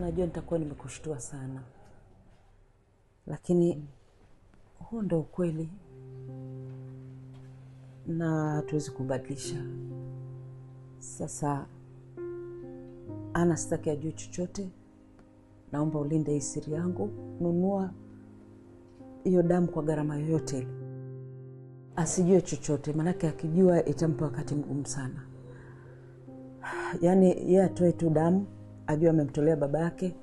Najua nitakuwa nimekushtua sana, lakini huo ndio ukweli na hatuwezi kubadilisha. Sasa Ana sitaki ajue chochote. Naomba ulinde hii siri yangu. Nunua hiyo damu kwa gharama yoyote ile. Asijue chochote, manake akijua itampa wakati mgumu sana. Yaani yeye atoe tu damu, ajue amemtolea baba yake,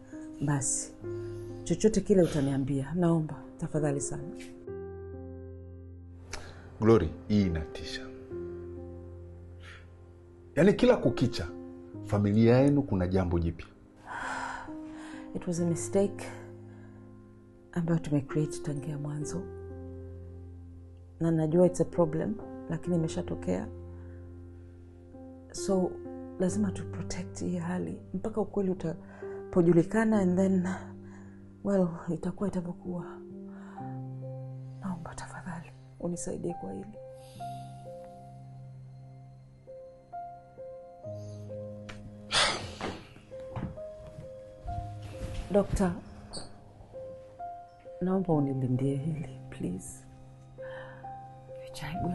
basi. Chochote kile utaniambia, naomba tafadhali sana. Glory, hii inatisha. Yaani kila kukicha familia yenu kuna jambo jipya. It was a mistake ambayo tumecreate tangia mwanzo. Na najua it's a problem, lakini imeshatokea. So lazima tu protect hii hali mpaka ukweli utapojulikana, and then well, itakuwa itavyokuwa. Naomba tafadhali unisaidie kwa hili. Doctor, naomba unilindie hili, please. Vichaibu